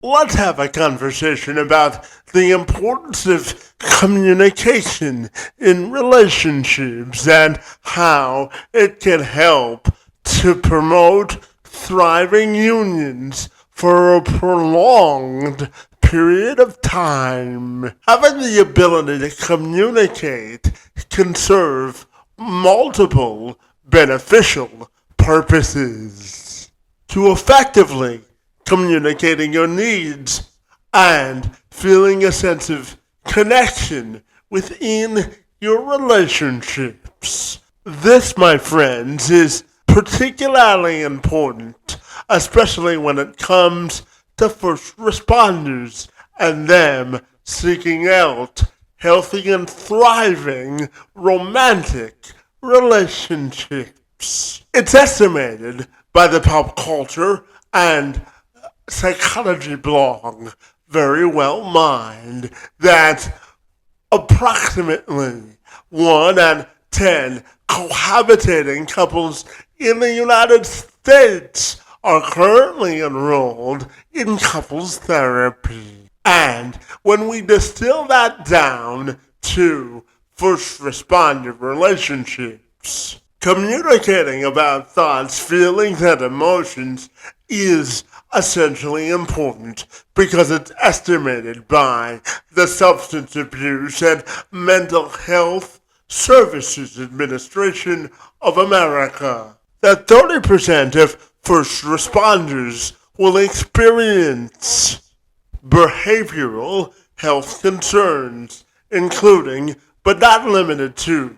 let's have a conversation about the importance of communication in relationships and how it can help to promote thriving unions for a prolonged period of time. Having the ability to communicate can serve multiple beneficial purposes. To effectively communicating your needs and feeling a sense of connection within your relationships. This, my friends, is particularly important, especially when it comes to first responders and them seeking out healthy and thriving romantic relationships. It's estimated by the pop culture and psychology blog Very Well Mind that approximately 1 in 10 cohabitating couples in the United States are currently enrolled in couples therapy. And when we distill that down to first responder relationships, communicating about thoughts, feelings, and emotions is essentially important because it's estimated by the Substance Abuse and Mental Health Services Administration of America that 30% of first responders will experience behavioral health concerns, including but not limited to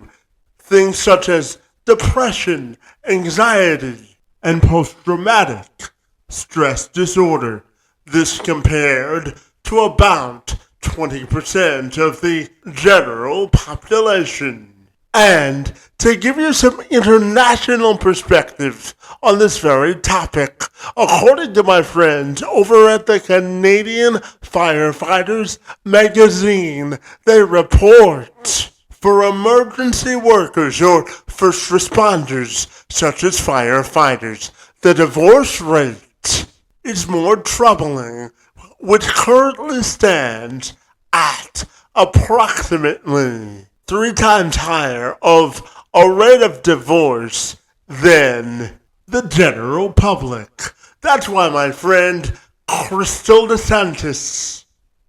things such as depression, anxiety, and post-traumatic stress disorder. This compared to about 20% of the general population. And to give you some international perspective on this very topic, according to my friends over at the Canadian Firefighters magazine, they report for emergency workers or first responders, such as firefighters, the divorce rate is more troubling, which currently stands at approximately 3 times higher of a rate of divorce than the general public. That's why my friend Kristal DeSantis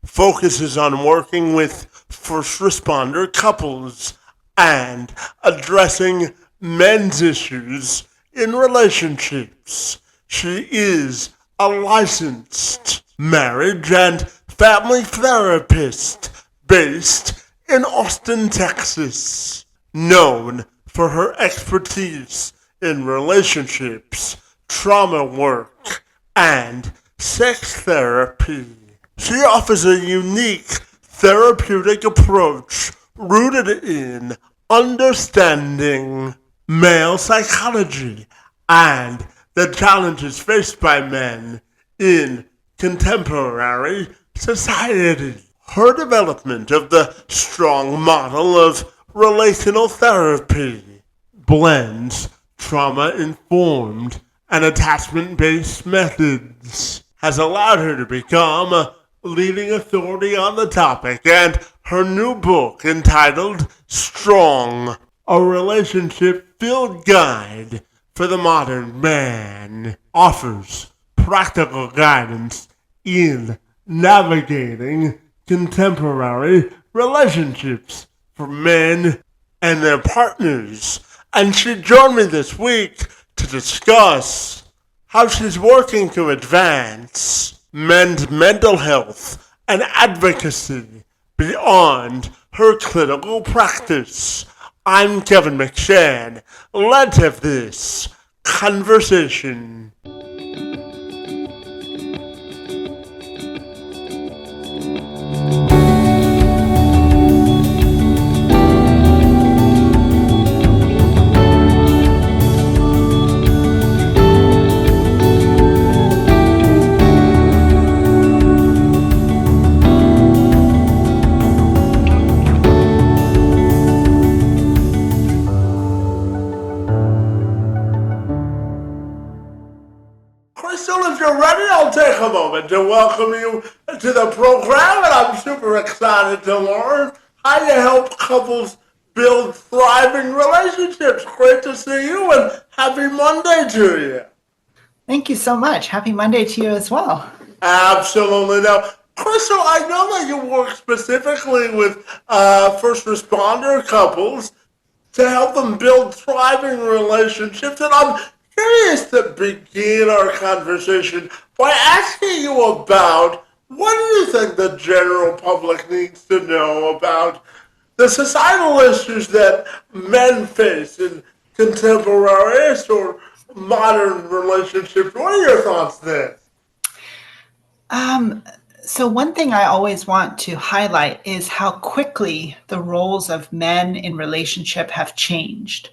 focuses on working with first responder couples and addressing men's issues in relationships. She is a licensed marriage and family therapist based in Austin, Texas, known for her expertise in relationships, trauma work, and sex therapy. She offers a unique therapeutic approach rooted in understanding male psychology and the challenges faced by men in contemporary society. Her development of the strong model of relational therapy blends trauma-informed and attachment-based methods has allowed her to become a leading authority on the topic, and her new book entitled Strong, a relationship field guide for the modern man, offers practical guidance in navigating contemporary relationships for men and their partners. And she joined me this week to discuss how she's working to advance men's mental health and advocacy beyond her clinical practice. I'm Kevin McShane. Let's have this conversation. moment to welcome you to the program, and I'm super excited to learn how you help couples build thriving relationships. Great to see you, and happy Monday to you. Thank you so much. Happy Monday to you as well. Absolutely. Now, Kristal, I know that you work specifically with first responder couples to help them build thriving relationships. And I'm curious to begin our conversation by asking you about what do you think the general public needs to know about the societal issues that men face in contemporary or modern relationships? What are your thoughts there? So one thing I always want to highlight is how quickly the roles of men in relationship have changed,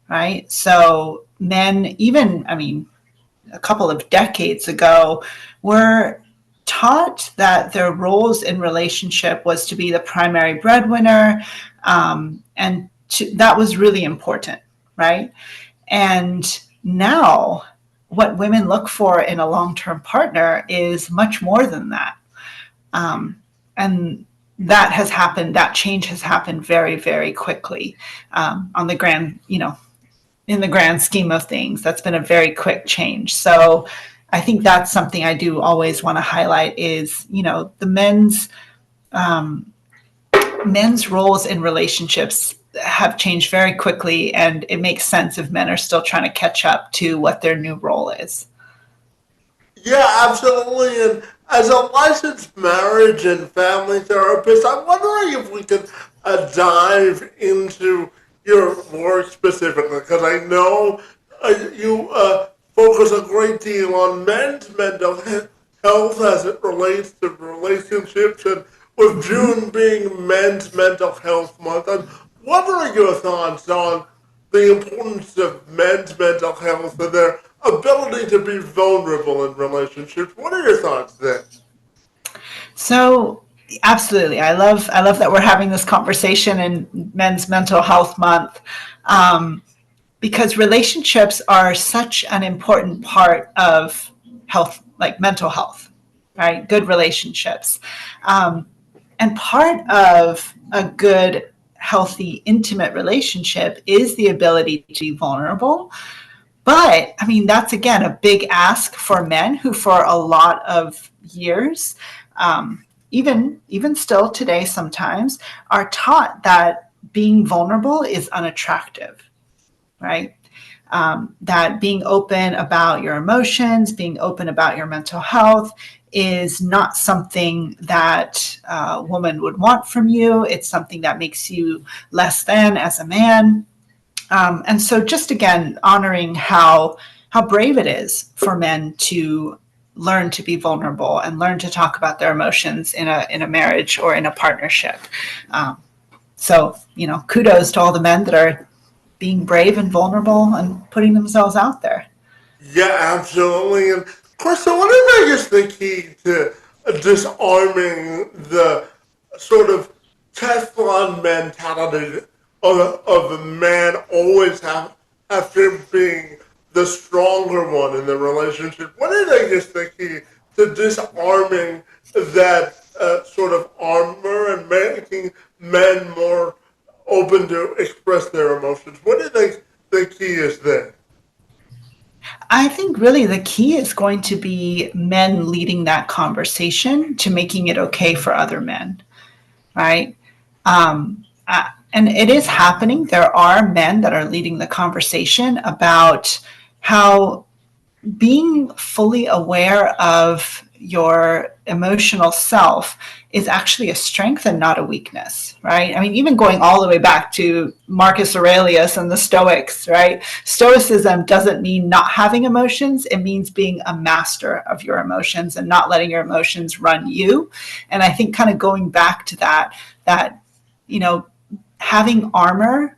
right? So men, even, a couple of decades ago, were taught that their roles in relationship was to be the primary breadwinner, that was really important, right? And now what women look for in a long-term partner is much more than that. And that has happened, that change has happened very, very quickly on the grand, in the grand scheme of things. That's been a very quick change. So I think that's something I do always want to highlight is, the men's roles in relationships have changed very quickly, and it makes sense if men are still trying to catch up to what their new role is. Yeah, absolutely. And as a licensed marriage and family therapist, I'm wondering if we could dive into your work specifically, because I know you focus a great deal on men's mental health as it relates to relationships, and with June being Men's Mental Health Month, I'm wondering your thoughts on the importance of men's mental health and their ability to be vulnerable in relationships. What are your thoughts there? So absolutely, I love that we're having this conversation in Men's Mental Health Month, because relationships are such an important part of health, like mental health, right? Good relationships, and part of a good, healthy, intimate relationship is the ability to be vulnerable. But that's again a big ask for men who, for a lot of years, even still today, sometimes are taught that being vulnerable is unattractive, right? That being open about your emotions, being open about your mental health is not something that a woman would want from you. It's something that makes you less than as a man. And so just again, honoring how brave it is for men to learn to be vulnerable and learn to talk about their emotions in a marriage or in a partnership. So, kudos to all the men that are being brave and vulnerable and putting themselves out there. Yeah, absolutely. And Crystal, what do you think is the key to disarming the sort of Teflon mentality of a man always after being the stronger one in the relationship? What do you think is the key to disarming that sort of armor and making men more open to express their emotions? What do you think the key is there? I think really the key is going to be men leading that conversation to making it okay for other men, right? And it is happening. There are men that are leading the conversation about how being fully aware of your emotional self is actually a strength and not a weakness, right? Even going all the way back to Marcus Aurelius and the Stoics, right? Stoicism doesn't mean not having emotions. It means being a master of your emotions and not letting your emotions run you. And I think kind of going back to that, having armor,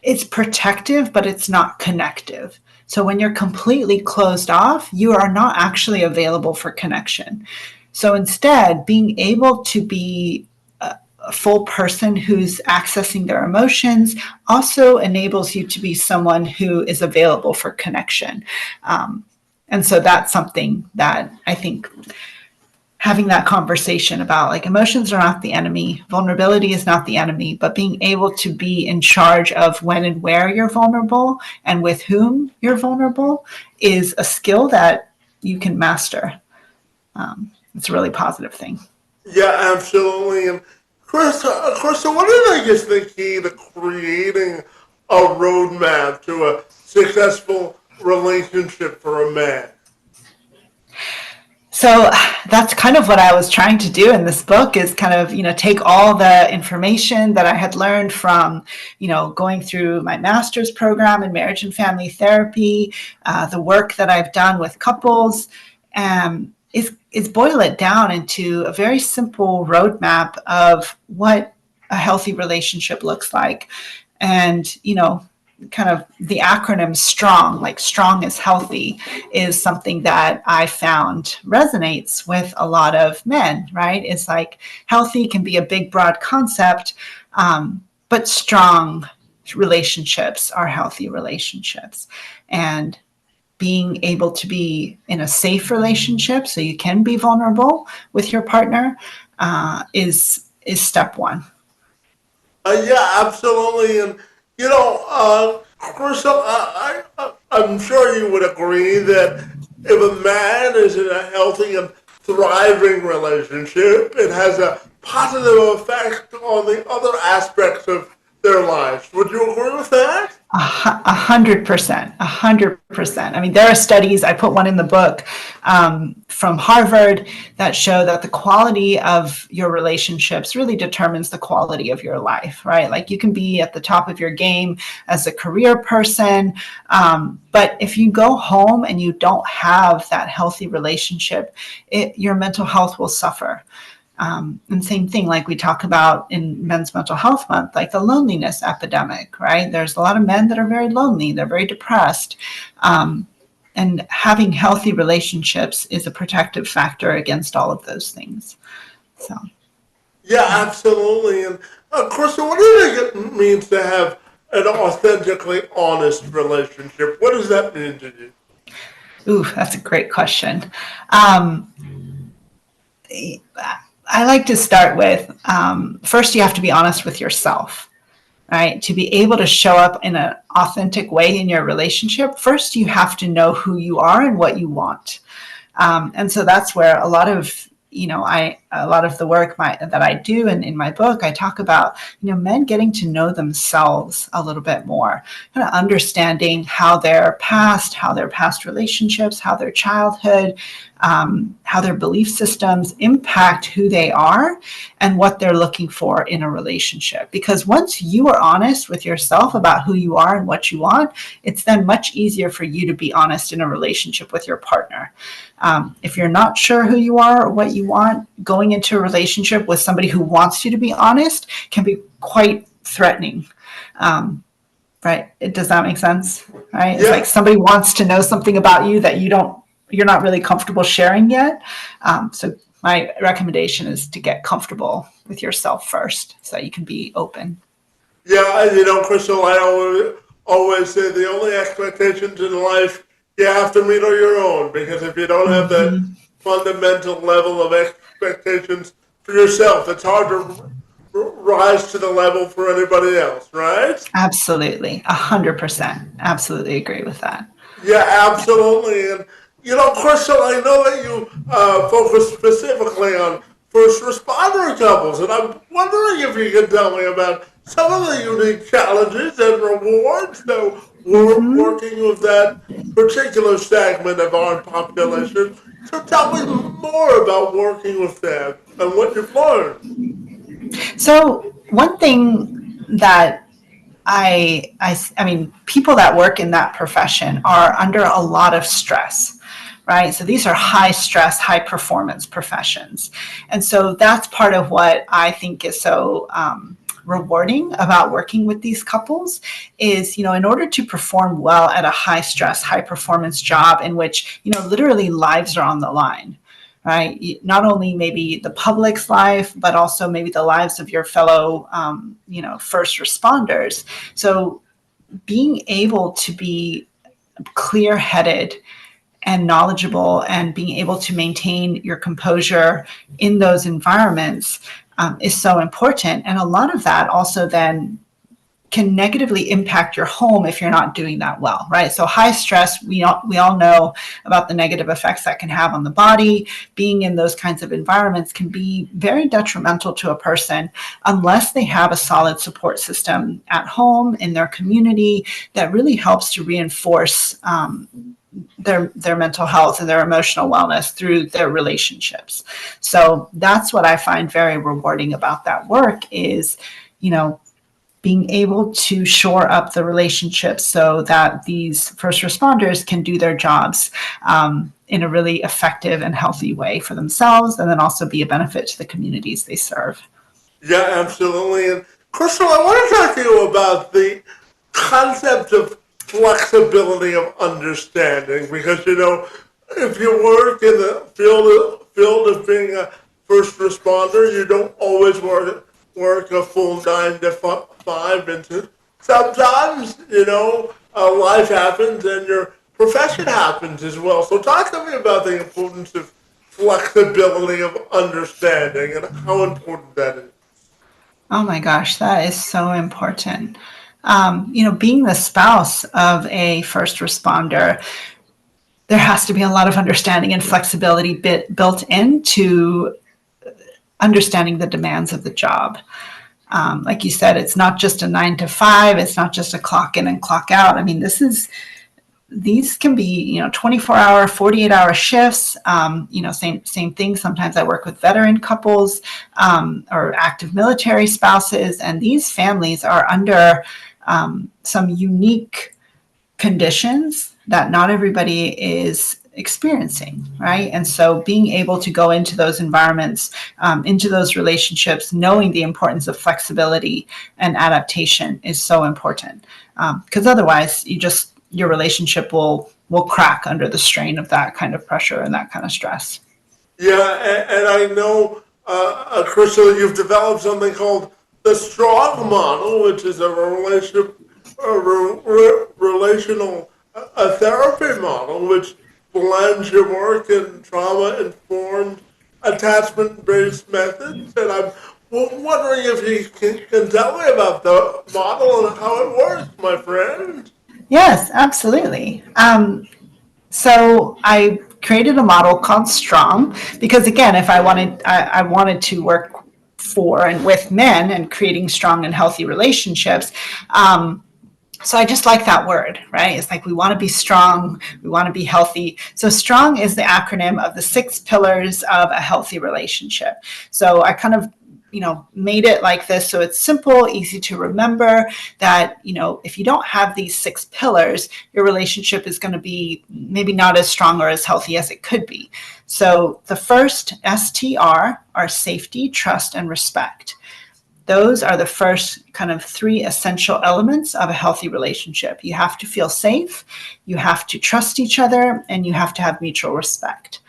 it's protective, but it's not connective. So when you're completely closed off, you are not actually available for connection. So instead, being able to be a full person who's accessing their emotions also enables you to be someone who is available for connection. And so that's something that I think having that conversation about, like, emotions are not the enemy, vulnerability is not the enemy, but being able to be in charge of when and where you're vulnerable and with whom you're vulnerable is a skill that you can master. It's a really positive thing. Yeah, absolutely. And Krista, what do you think is the key to creating a roadmap to a successful relationship for a man? So that's kind of what I was trying to do in this book, is kind of, take all the information that I had learned from, going through my master's program in marriage and family therapy, the work that I've done with couples, is boil it down into a very simple roadmap of what a healthy relationship looks like. And, kind of the acronym STRONG, like strong is healthy, is something that I found resonates with a lot of men, right? It's like healthy can be a big, broad concept, but strong relationships are healthy relationships. And being able to be in a safe relationship so you can be vulnerable with your partner is step one. Yeah, absolutely. And, Crystal, I'm sure you would agree that if a man is in a healthy and thriving relationship, it has a positive effect on the other aspects of their lives. Would you agree with that? 100%, 100%. I mean, there are studies, I put one in the book, from Harvard, that show that the quality of your relationships really determines the quality of your life, right? Like, you can be at the top of your game as a career person, but if you go home and you don't have that healthy relationship, your mental health will suffer. And same thing, like we talk about in Men's Mental Health Month, like the loneliness epidemic, right? There's a lot of men that are very lonely, they're very depressed. And having healthy relationships is a protective factor against all of those things. So, Yeah, yeah. absolutely. And, Crystal, what do you think it means to have an authentically honest relationship? What does that mean to you? Ooh, that's a great question. Um, I like to start with, first, you have to be honest with yourself, right? To be able to show up in an authentic way in your relationship, first, you have to know who you are and what you want. And so that's where a lot of, a lot of the work that I do, and in my book, I talk about, men getting to know themselves a little bit more, kind of understanding how their past relationships, how their childhood, how their belief systems impact who they are and what they're looking for in a relationship. Because once you are honest with yourself about who you are and what you want, it's then much easier for you to be honest in a relationship with your partner. If you're not sure who you are or what you want, going into a relationship with somebody who wants you to be honest can be quite threatening. Right? Does that make sense? Right? It's like Yeah, somebody wants to know something about you that you're not really comfortable sharing yet. So my recommendation is to get comfortable with yourself first so that you can be open. yeah, Crystal, always say the only expectations in life you have to meet are your own. Because if you don't have that Mm-hmm. fundamental level of expectations for yourself, it's hard to rise to the level for anybody else, right? Absolutely. 100%. Absolutely agree with that. Yeah, absolutely. And, Crystal, I know that you focus specifically on first responder couples, and I'm wondering if you could tell me about some of the unique challenges and rewards that were Mm-hmm. working with that particular segment of our population. So tell me more about working with them and what you've learned. So one thing that I mean, people that work in that profession are under a lot of stress, right? So these are high stress, high performance professions. And so that's part of what I think is so rewarding about working with these couples is, in order to perform well at a high stress, high performance job in which, literally lives are on the line, right? Not only maybe the public's life, but also maybe the lives of your fellow, first responders. So being able to be clear headed and knowledgeable and being able to maintain your composure in those environments is so important. And a lot of that also then can negatively impact your home if you're not doing that well, right? So high stress, we all know about the negative effects that can have on the body. Being in those kinds of environments can be very detrimental to a person unless they have a solid support system at home, in their community, that really helps to reinforce their mental health and their emotional wellness through their relationships. So that's what I find very rewarding about that work is, being able to shore up the relationships so that these first responders can do their jobs in a really effective and healthy way for themselves, and then also be a benefit to the communities they serve. Yeah, absolutely. And Kristal, I want to talk to you about the concept of flexibility of understanding because if you work in the field of being a first responder, you don't always work a full 9 to 5 into. Sometimes life happens and your profession happens as well. So talk to me about the importance of flexibility of understanding and how important that is. Oh my gosh, that is so important. Being the spouse of a first responder, there has to be a lot of understanding and flexibility built into understanding the demands of the job. Like you said, it's not just a 9 to 5. It's not just a clock in and clock out. I mean, these can be 24-hour, 48-hour shifts. Same thing. Sometimes I work with veteran couples or active military spouses, and these families are under some unique conditions that not everybody is experiencing, right? And so being able to go into those environments, into those relationships, knowing the importance of flexibility and adaptation is so important. Because otherwise, your relationship will crack under the strain of that kind of pressure and that kind of stress. Yeah, and I know, Kristal, you've developed something called the strong model, which is relational therapy model, which blends your work in trauma-informed, attachment-based methods. And I'm wondering if you can tell me about the model and how it works, my friend. Yes, absolutely. So I created a model called Strong because, again, if I wanted to work for and with men and creating strong and healthy relationships. So I just like that word, right? It's like we want to be strong, we want to be healthy. So Strong is the acronym of the 6 pillars of a healthy relationship. So I kind of made it like this so it's simple, easy to remember that, if you don't have these 6 pillars, your relationship is going to be maybe not as strong or as healthy as it could be. So the first STR are safety, trust, and respect. Those are the first kind of 3 essential elements of a healthy relationship. You have to feel safe, you have to trust each other, and you have to have mutual respect,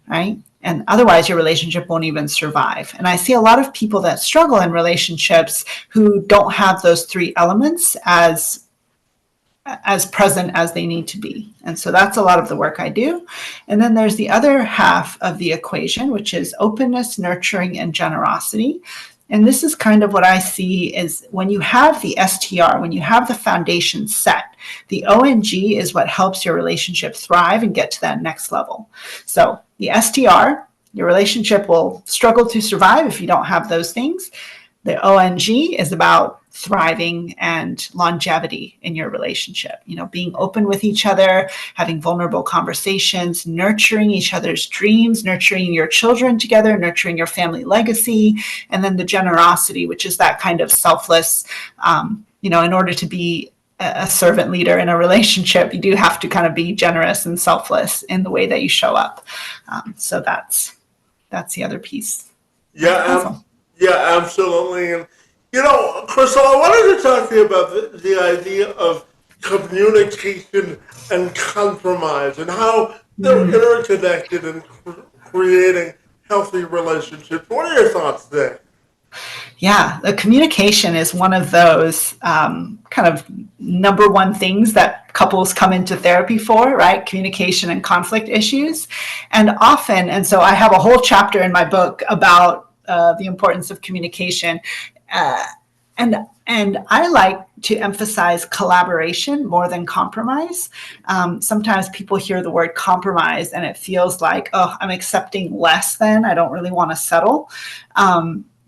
right? And otherwise your relationship won't even survive. And I see a lot of people that struggle in relationships who don't have those 3 elements as present as they need to be. And so that's a lot of the work I do. And then there's the other half of the equation, which is openness, nurturing, and generosity. And this is kind of what I see is when you have the STR, when you have the foundation set, the ONG is what helps your relationship thrive and get to that next level. So the STR, your relationship will struggle to survive if you don't have those things. The ONG is about thriving and longevity in your relationship, being open with each other, having vulnerable conversations, nurturing each other's dreams, nurturing your children together, nurturing your family legacy, and then the generosity, which is that kind of selfless, in order to be a servant leader in a relationship, you do have to kind of be generous and selfless in the way that you show up. So that's the other piece. Yeah, absolutely. And Kristal, I wanted to talk to you about the idea of communication and compromise and how they're interconnected in creating healthy relationships. What are your thoughts there? Yeah, the communication is one of those kind of number one things that couples come into therapy for, right? Communication and conflict issues. And often, and so I have a whole chapter in my book about the importance of communication. Uh, and I like to emphasize collaboration more than compromise. Sometimes people hear the word compromise and it feels like, oh, I'm accepting less than, I don't really want to settle.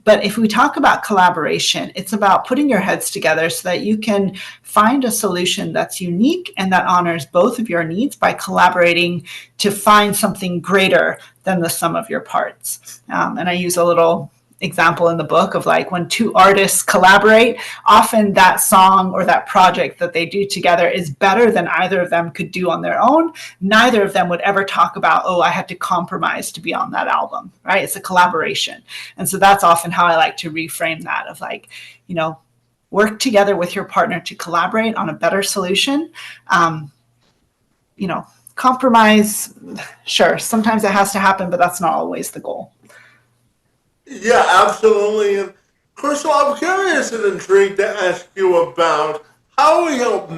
But if we talk about collaboration, it's about putting your heads together so that you can find a solution that's unique and that honors both of your needs by collaborating to find something greater than the sum of your parts. And I use a little example in the book of like when two artists collaborate, often that song or that project that they do together is better than either of them could do on their own. Neither of them would ever talk about, oh, I had to compromise to be on that album, right? It's a collaboration. And so that's often how I like to reframe that of like, work together with your partner to collaborate on a better solution. Compromise, sure, sometimes it has to happen, but that's not always the goal. Yeah, absolutely. And Crystal, I'm curious and intrigued to ask you about how we help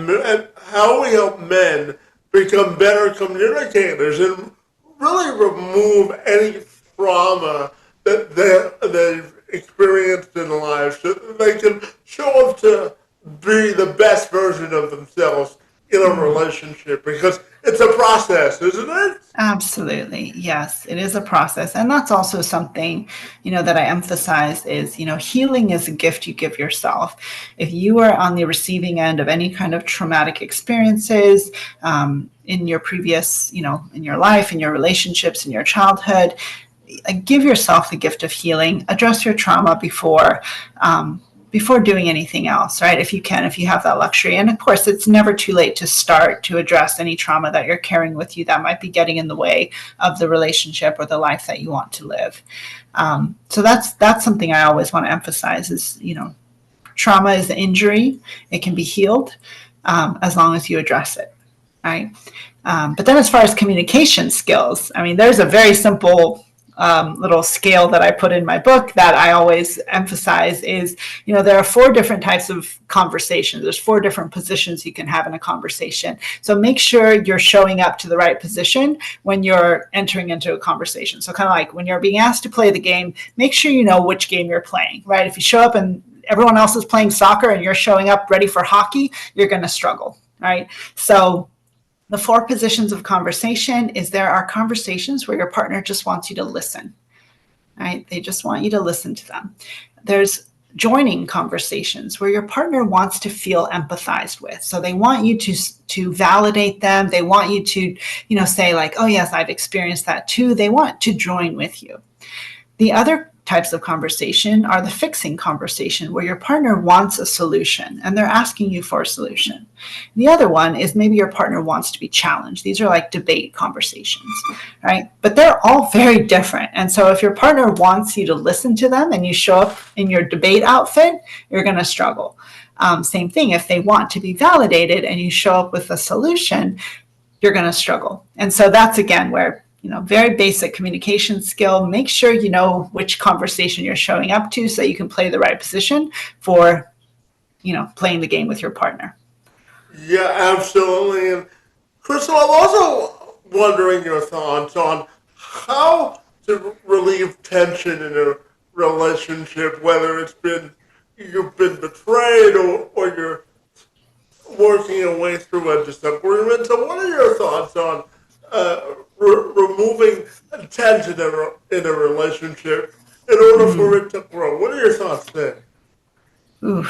men become better communicators and really remove any trauma that they've experienced in life, so that they can show up to be the best version of themselves in a relationship. Because it's a process, isn't it? Absolutely. Yes, it is a process. And that's also something, that I emphasize is, healing is a gift you give yourself. If you are on the receiving end of any kind of traumatic experiences in your previous, in your life, in your relationships, in your childhood, give yourself the gift of healing, address your trauma before doing anything else, right? If you have that luxury. And of course, it's never too late to start to address any trauma that you're carrying with you that might be getting in the way of the relationship or the life that you want to live. So that's something I always want to emphasize is, trauma is an injury. It can be healed as long as you address it, right? But then as far as communication skills, there's a very simple little scale that I put in my book that I always emphasize is, there are 4 different types of conversations. There's 4 different positions you can have in a conversation. So make sure you're showing up to the right position when you're entering into a conversation. So kind of like when you're being asked to play the game, make sure you know which game you're playing, right? If you show up and everyone else is playing soccer and you're showing up ready for hockey, you're going to struggle, right? So the 4 positions of conversation is there are conversations where your partner just wants you to listen, right? They just want you to listen to them. There's joining conversations where your partner wants to feel empathized with. So they want you to validate them. They want you to, say like, oh yes, I've experienced that too. They want to join with you. The other types of conversation are the fixing conversation where your partner wants a solution and they're asking you for a solution. The other one is maybe your partner wants to be challenged. These are like debate conversations, right? But they're all very different. And so if your partner wants you to listen to them and you show up in your debate outfit, you're going to struggle. Same thing, if they want to be validated and you show up with a solution, you're going to struggle. And so that's again where very basic communication skill. Make sure you know which conversation you're showing up to so you can play the right position for, playing the game with your partner. Yeah, absolutely. And Crystal, I'm also wondering your thoughts on how to relieve tension in a relationship, whether you've been betrayed or you're working your way through a disagreement. So, what are your thoughts on removing tension in a relationship in order for it to grow? What are your thoughts there? Ooh,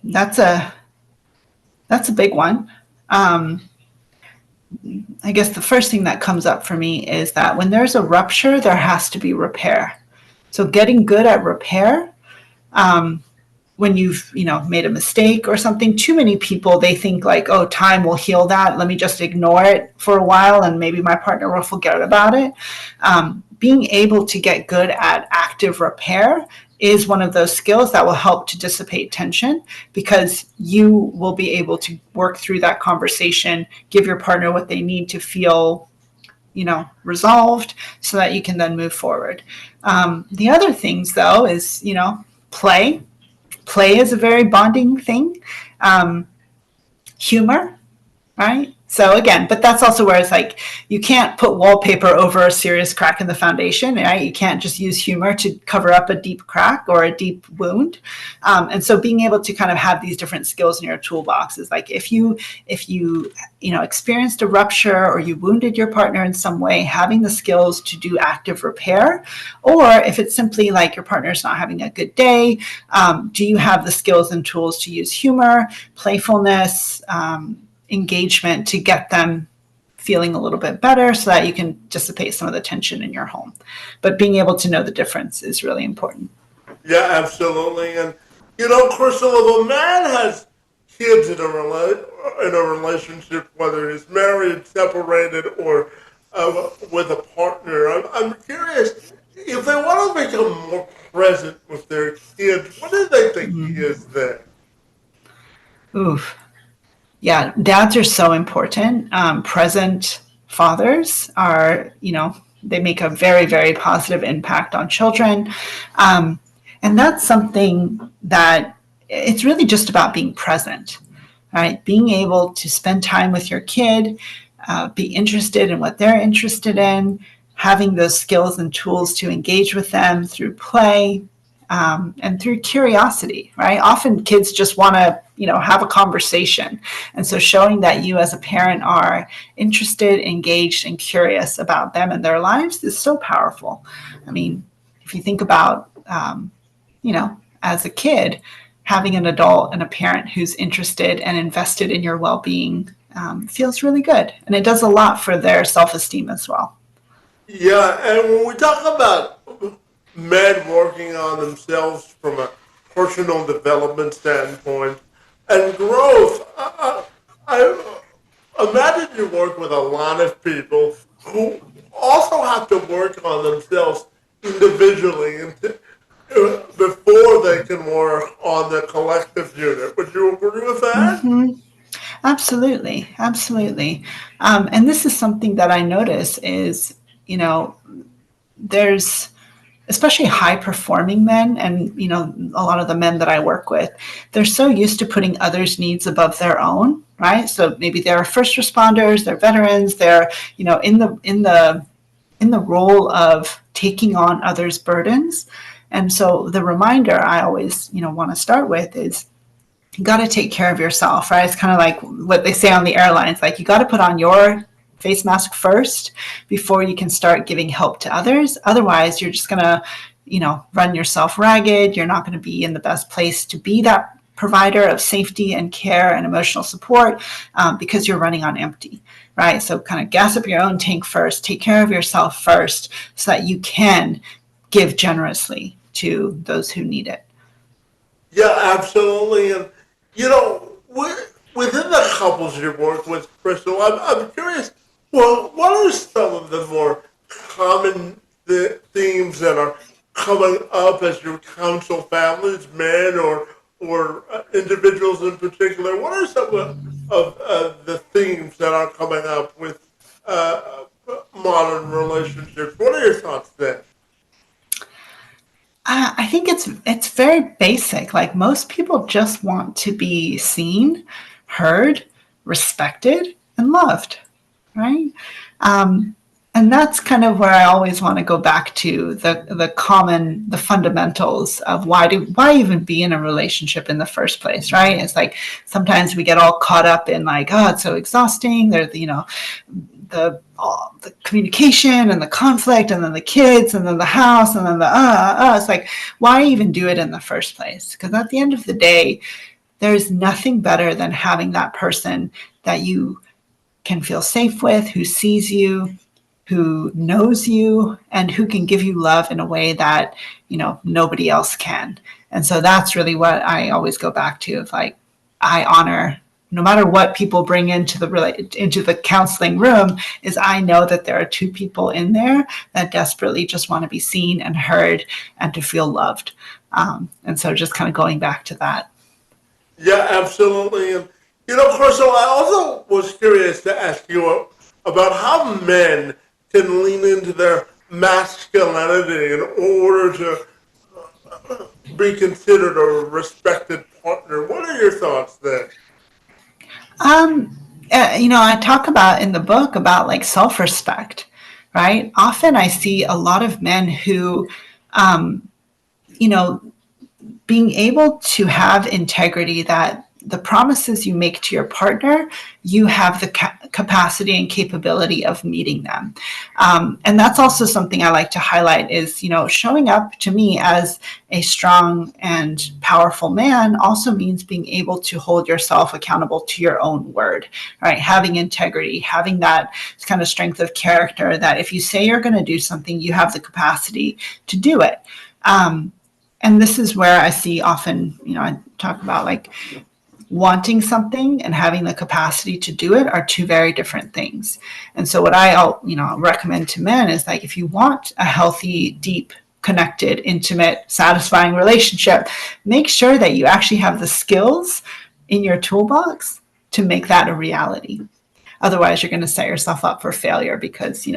that's a big one. I guess the first thing that comes up for me is that when there's a rupture, there has to be repair. So getting good at repair, when you've made a mistake or something, too many people, they think like, oh, time will heal that, let me just ignore it for a while and maybe my partner will forget about it. Being able to get good at active repair is one of those skills that will help to dissipate tension, because you will be able to work through that conversation, give your partner what they need to feel resolved, so that you can then move forward. The other things though is, play. Play is a very bonding thing. Um, Humor, right? So again, but that's also where it's like you can't put wallpaper over a serious crack in the foundation, right? You can't just use humor to cover up a deep crack or a deep wound. And so being able to kind of have these different skills in your toolbox is like if you experienced a rupture or you wounded your partner in some way, having the skills to do active repair, or if it's simply like your partner's not having a good day, do you have the skills and tools to use humor, playfulness, engagement to get them feeling a little bit better so that you can dissipate some of the tension in your home. But being able to know the difference is really important. Yeah, absolutely. And Crystal, if a man has kids in a relationship, whether he's married, separated, or with a partner, I'm curious if they want to become more present with their kids. What do they think he is there? Oof. Yeah, dads are so important. Present fathers are, they make a very, very positive impact on children. Um, and that's something that it's really just about being present, right? Being able to spend time with your kid, be interested in what they're interested in, having those skills and tools to engage with them through play, and through curiosity, right? Often kids just want to, have a conversation. And so showing that you as a parent are interested, engaged, and curious about them and their lives is so powerful. I mean, if you think about, as a kid, having an adult and a parent who's interested and invested in your well-being feels really good. And it does a lot for their self-esteem as well. Yeah, and when we talk about men working on themselves from a personal development standpoint and growth, I imagine you work with a lot of people who also have to work on themselves individually before they can work on the collective unit. Would you agree with that? Mm-hmm. Absolutely, absolutely. And this is something that I notice is, there's especially high performing men and a lot of the men that I work with, they're so used to putting others' needs above their own, right? So maybe they're first responders, they're veterans, they're in the role of taking on others' burdens. And so the reminder I always want to start with is you got to take care of yourself, right? It's kind of like what they say on the airlines, like you got to put on your face mask first before you can start giving help to others. Otherwise, you're just going to, run yourself ragged. You're not going to be in the best place to be that provider of safety and care and emotional support because you're running on empty, right? So kind of gas up your own tank first, take care of yourself first so that you can give generously to those who need it. Yeah, absolutely. And, within the couples you work with, Crystal, I'm curious, well, what are some of the more common themes that are coming up as you counsel families, men or individuals in particular? What are some of the themes that are coming up with modern relationships? What are your thoughts there? I think it's very basic. Like most people just want to be seen, heard, respected, and loved, right? And that's kind of where I always want to go back to the fundamentals of why even be in a relationship in the first place, right? It's like sometimes we get all caught up in like, oh, it's so exhausting. There's the communication and the conflict and then the kids and then the house and then it's like, why even do it in the first place? Because at the end of the day, there's nothing better than having that person that you can feel safe with, who sees you, who knows you, and who can give you love in a way that nobody else can. And so that's really what I always go back to, of like, I honor, no matter what people bring into the counseling room, is I know that there are two people in there that desperately just want to be seen and heard and to feel loved. And so just kind of going back to that. Yeah, absolutely. And, Crystal, I also was curious to ask you about how men can lean into their masculinity in order to be considered a respected partner? What are your thoughts there? Um, I talk about in the book about like self-respect, right? Often I see a lot of men who, um, you know, being able to have integrity, that the promises you make to your partner, you have the capacity and capability of meeting them. And that's also something I like to highlight is, showing up to me as a strong and powerful man also means being able to hold yourself accountable to your own word, right? Having integrity, having that kind of strength of character that if you say you're going to do something, you have the capacity to do it. And this is where I see often, I talk about like wanting something and having the capacity to do it are two very different things. And so what I'll recommend to men is like, if you want a healthy, deep, connected, intimate, satisfying relationship, make sure that you actually have the skills in your toolbox to make that a reality. Otherwise, you're going to set yourself up for failure because,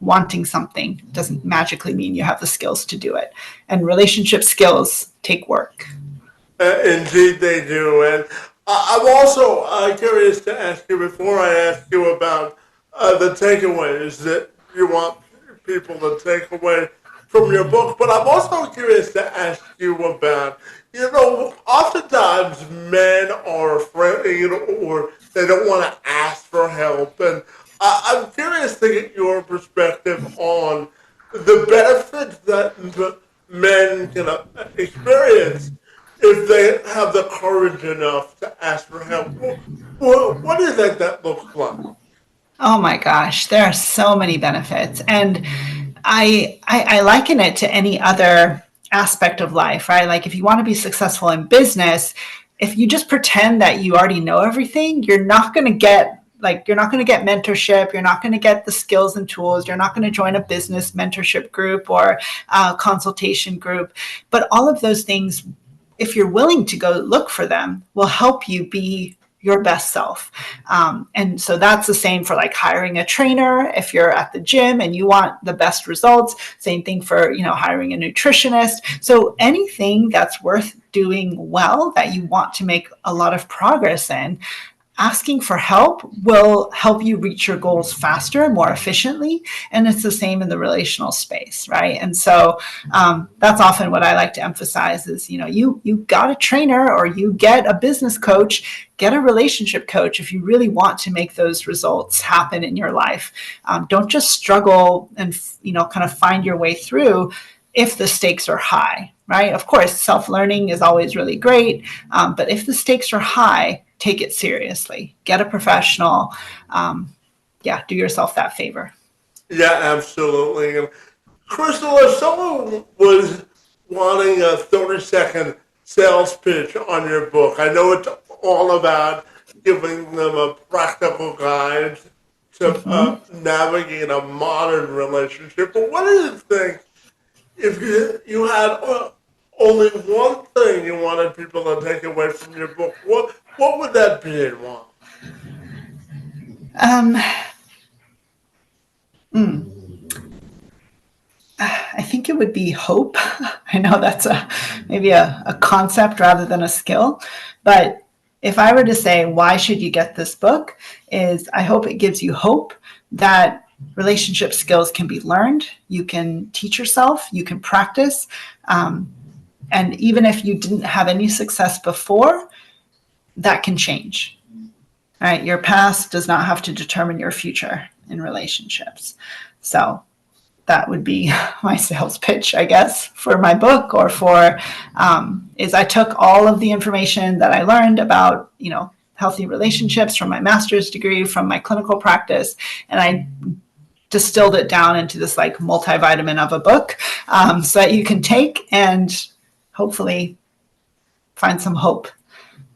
wanting something doesn't magically mean you have the skills to do it. And relationship skills take work. Indeed, they do. And I'm also curious to ask you before I ask you about the takeaways that you want people to take away from your book. But I'm also curious to ask you about, oftentimes men are afraid or they don't want to ask for help. And I'm curious to get your perspective on the benefits that men can experience if they have the courage enough to ask for help. What do you think that looks like? Oh my gosh, there are so many benefits. And I liken it to any other aspect of life, right? Like if you want to be successful in business, if you just pretend that you already know everything, you're not going to get mentorship. You're not going to get the skills and tools. You're not going to join a business mentorship group or a consultation group. But all of those things, if you're willing to go look for them, will help you be your best self. And so that's the same for like hiring a trainer. If you're at the gym and you want the best results, same thing for, hiring a nutritionist. So anything that's worth doing well that you want to make a lot of progress in, asking for help will help you reach your goals faster, more efficiently. And it's the same in the relational space, right? And so that's often what I like to emphasize is, you got a trainer or you get a business coach, get a relationship coach if you really want to make those results happen in your life. Don't just struggle and, kind of find your way through if the stakes are high, right? Of course, self-learning is always really great. But if the stakes are high, take it seriously. Get a professional. Do yourself that favor. Yeah, absolutely. And Kristal, if someone was wanting a 30-second sales pitch on your book, I know it's all about giving them a practical guide to Mm-hmm. navigate a modern relationship. But what do you think if you had only one thing you wanted people to take away from your book? What would that be and why? Um, mm, I think it would be hope. I know that's maybe a concept rather than a skill, but if I were to say why should you get this book, is I hope it gives you hope that relationship skills can be learned. You can teach yourself. You can practice. And even if you didn't have any success before, that can change. All right, your past does not have to determine your future in relationships. So that would be my sales pitch, I guess, for my book or for is I took all of the information that I learned about, healthy relationships from my master's degree, from my clinical practice, and I distilled it down into this like multivitamin of a book so that you can take and hopefully find some hope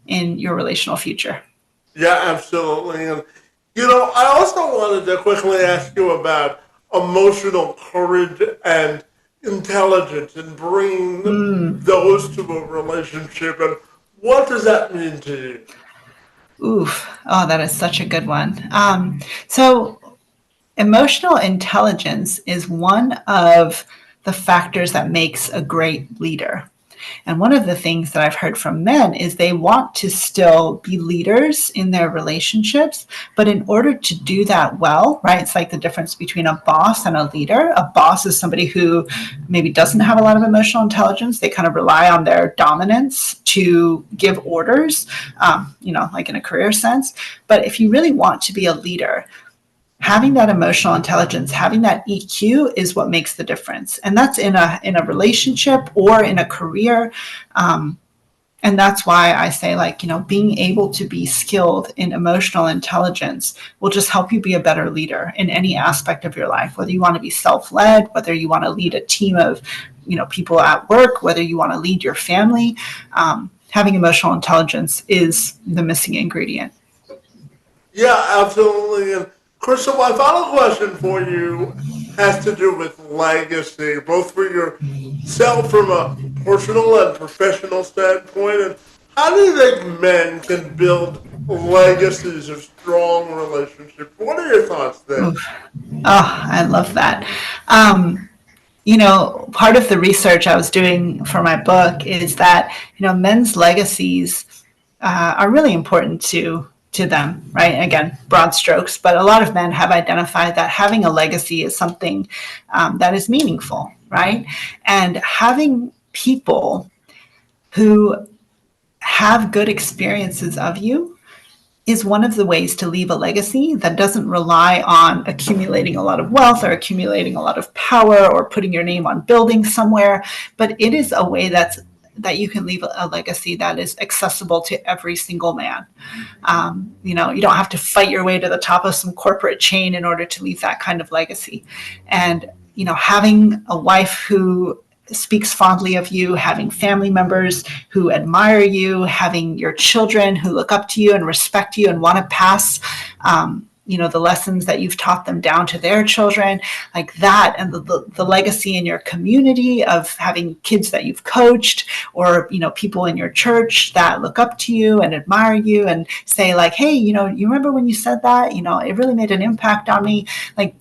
in your relational future. Yeah, absolutely. And, I also wanted to quickly ask you about emotional courage and intelligence and bringing Mm, those to a relationship. And what does that mean to you? oof. Oh, that is such a good one. So emotional intelligence is one of the factors that makes a great leader. And one of the things that I've heard from men is they want to still be leaders in their relationships, but in order to do that well, right? It's like the difference between a boss and a leader. A boss is somebody who maybe doesn't have a lot of emotional intelligence. They kind of rely on their dominance to give orders, like in a career sense. But if you really want to be a leader, having that emotional intelligence, having that EQ is what makes the difference. And that's in a relationship or in a career. And that's why I say, being able to be skilled in emotional intelligence will just help you be a better leader in any aspect of your life, whether you want to be self-led, whether you want to lead a team of, people at work, whether you want to lead your family. Having emotional intelligence is the missing ingredient. Yeah, absolutely. And Kristal, my final question for you has to do with legacy, both for yourself from a personal and professional standpoint. And how do you think men can build legacies of strong relationships? What are your thoughts there? Oof. Oh, I love that. Part of the research I was doing for my book is that, men's legacies are really important to them, right? Again, broad strokes, but a lot of men have identified that having a legacy is something that is meaningful, right? And having people who have good experiences of you is one of the ways to leave a legacy that doesn't rely on accumulating a lot of wealth or accumulating a lot of power or putting your name on buildings somewhere, but it is a way that you can leave a legacy that is accessible to every single man. You don't have to fight your way to the top of some corporate chain in order to leave that kind of legacy. And, having a wife who speaks fondly of you, having family members who admire you, having your children who look up to you and respect you and want to pass, the lessons that you've taught them down to their children, like that, and the legacy in your community of having kids that you've coached, or, people in your church that look up to you and admire you and say like, hey, you remember when you said that, it really made an impact on me. Like,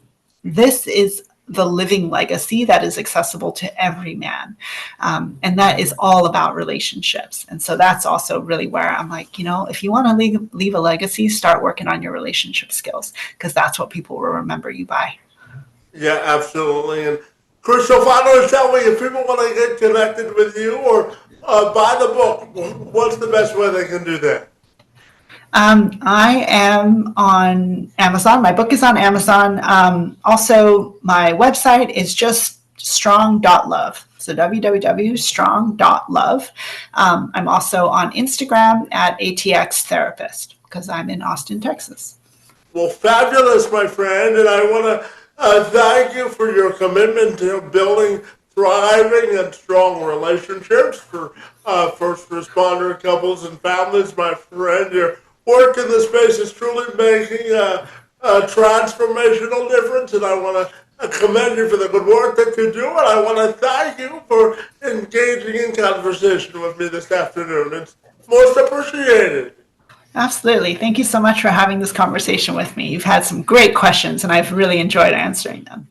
this is the living legacy that is accessible to every man. And that is all about relationships. And so that's also really where I'm like, if you want to leave a legacy, start working on your relationship skills, because that's what people will remember you by. Yeah, absolutely. And Kristal, finally, tell me, if people want to get connected with you or buy the book, what's the best way they can do that? I am on Amazon. My book is on Amazon. Also, my website is just strong.love. So www.strong.love. I'm also on Instagram at ATX Therapist, because I'm in Austin, Texas. Well, fabulous, my friend. And I want to thank you for your commitment to building thriving and strong relationships for first responder couples and families, my friend. Your work in this space is truly making a transformational difference, and I want to commend you for the good work that you do, and I want to thank you for engaging in conversation with me this afternoon. It's most appreciated. Absolutely. Thank you so much for having this conversation with me. You've had some great questions, and I've really enjoyed answering them.